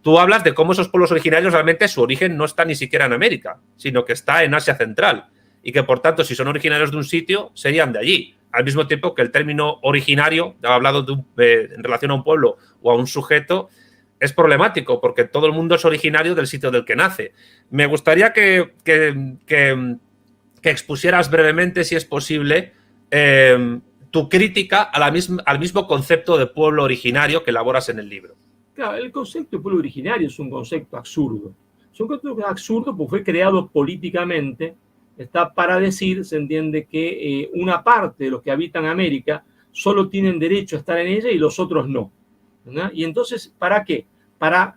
tú hablas de cómo esos pueblos originarios realmente su origen no está ni siquiera en América, sino que está en Asia Central. Y que, por tanto, si son originarios de un sitio, serían de allí. Al mismo tiempo que el término originario, ya he hablado en relación a un pueblo o a un sujeto, es problemático porque todo el mundo es originario del sitio del que nace. Me gustaría que expusieras brevemente, si es posible, tu crítica al mismo concepto de pueblo originario que elaboras en el libro. Claro, el concepto de pueblo originario es un concepto absurdo. Es un concepto absurdo porque fue creado políticamente, está para decir, se entiende que una parte de los que habitan América solo tienen derecho a estar en ella y los otros no, ¿no? Y entonces, ¿para qué? Para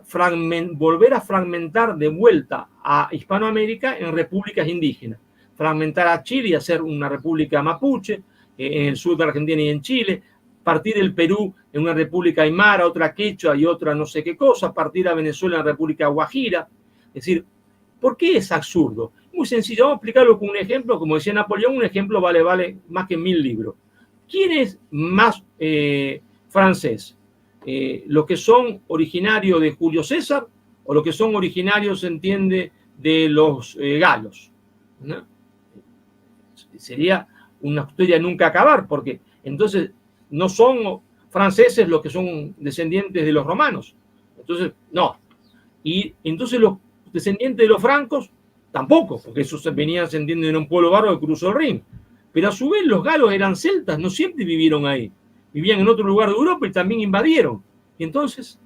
volver a fragmentar de vuelta a Hispanoamérica en repúblicas indígenas. Fragmentar a Chile y hacer una república mapuche en el sur de Argentina y en Chile, partir el Perú en una república aymara, otra quechua y otra no sé qué cosa, partir a Venezuela en la república guajira. Es decir, ¿por qué es absurdo? Muy sencillo, vamos a explicarlo con un ejemplo. Como decía Napoleón, un ejemplo vale más que 1000 libros. ¿Quién es más francés? ¿Los que son originarios de Julio César o los que son originarios, se entiende, de los galos? ¿No? Sería una historia de nunca acabar, porque entonces no son franceses los que son descendientes de los romanos. Entonces, no. Y entonces los descendientes de los francos, tampoco, porque esos venían, se entiende, de un pueblo bárbaro que cruzó el Rin. Pero a su vez los galos eran celtas, no siempre vivieron ahí. Vivían en otro lugar de Europa y también invadieron. Y entonces,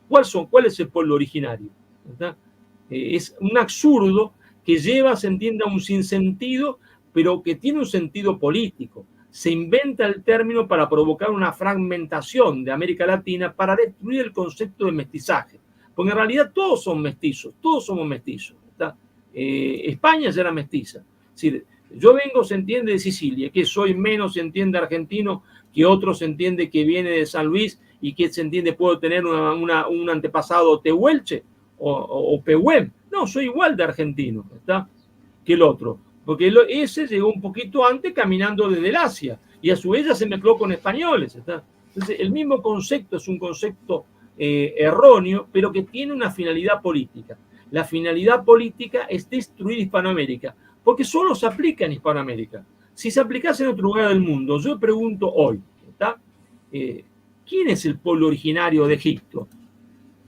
¿cuál es el pueblo originario? ¿Verdad? Es un absurdo que lleva, se entiende, a un sinsentido, pero que tiene un sentido político. Se inventa el término para provocar una fragmentación de América Latina para destruir el concepto de mestizaje. Porque en realidad todos son mestizos, todos somos mestizos. España ya era mestiza. Es decir, yo vengo, se entiende, de Sicilia, que soy menos, se entiende, argentino que otro, se entiende, que viene de San Luis y que, se entiende, puedo tener un antepasado tehuelche o pehuem. No, soy igual de argentino, ¿está? Que el otro. Porque ese llegó un poquito antes caminando desde el Asia y a su vez ya se mezcló con españoles, ¿está? Entonces, el mismo concepto es un concepto erróneo, pero que tiene una finalidad política. La finalidad política es destruir Hispanoamérica, porque solo se aplica en Hispanoamérica. Si se aplicase en otro lugar del mundo, yo pregunto hoy, ¿está? ¿Quién es el pueblo originario de Egipto?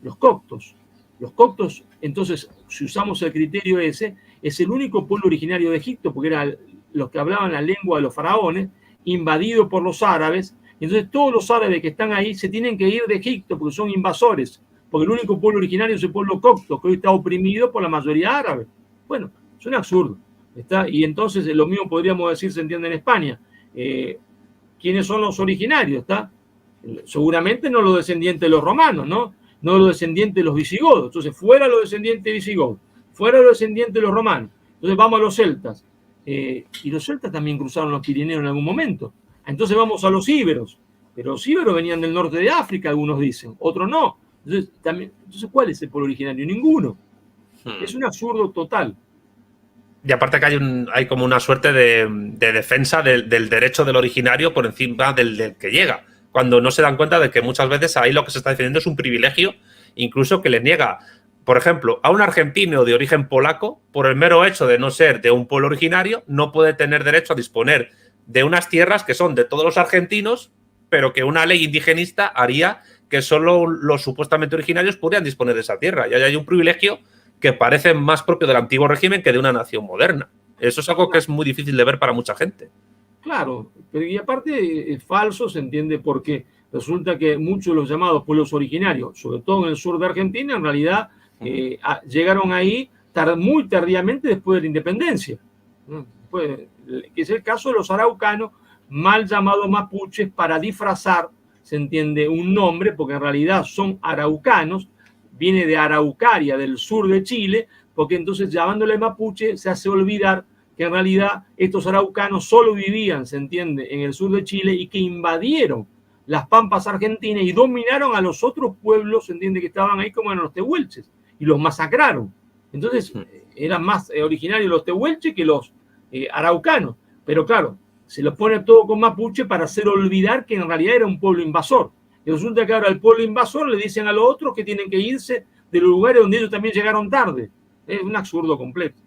Los coptos. Los coptos, entonces, si usamos el criterio ese, es el único pueblo originario de Egipto, porque eran los que hablaban la lengua de los faraones, invadido por los árabes. Entonces todos los árabes que están ahí se tienen que ir de Egipto porque son invasores, porque el único pueblo originario es el pueblo copto, que hoy está oprimido por la mayoría árabe. Bueno, es un absurdo, ¿está? Y entonces lo mismo podríamos decir, se entiende, en España. ¿Quiénes son los originarios? ¿Está? Seguramente no los descendientes de los romanos, ¿no? No los descendientes de los visigodos. Entonces, fuera los descendientes de visigodos, fuera los descendientes de los romanos. Entonces vamos a los celtas. Y los celtas también cruzaron los Pirineos en algún momento. Entonces vamos a los íberos. Pero los íberos venían del norte de África, algunos dicen, otros no. Entonces, ¿cuál es el pueblo originario? Ninguno. Es un absurdo total. Y aparte que hay como una suerte de defensa del derecho del originario por encima del que llega, cuando no se dan cuenta de que muchas veces ahí lo que se está defendiendo es un privilegio, incluso que le niega, por ejemplo, a un argentino de origen polaco, por el mero hecho de no ser de un pueblo originario, no puede tener derecho a disponer de unas tierras que son de todos los argentinos, pero que una ley indigenista haría que solo los supuestamente originarios podrían disponer de esa tierra. Y ahí hay un privilegio que parece más propio del antiguo régimen que de una nación moderna. Eso es algo que es muy difícil de ver para mucha gente. Claro, pero y aparte es falso, se entiende, porque resulta que muchos de los llamados pueblos originarios, sobre todo en el sur de Argentina, en realidad llegaron ahí muy tardíamente después de la independencia. Que es el caso de los araucanos, mal llamados mapuches, para disfrazar, se entiende, un nombre, porque en realidad son araucanos, viene de Araucaria, del sur de Chile, porque entonces llamándole mapuche se hace olvidar que en realidad estos araucanos solo vivían, se entiende, en el sur de Chile y que invadieron las pampas argentinas y dominaron a los otros pueblos, se entiende, que estaban ahí, como eran los tehuelches, y los masacraron. Entonces eran más originarios los tehuelches que los araucanos, pero claro, se lo pone todo con mapuche para hacer olvidar que en realidad era un pueblo invasor. Y resulta que ahora el pueblo invasor le dicen a los otros que tienen que irse de los lugares donde ellos también llegaron tarde. Es un absurdo completo.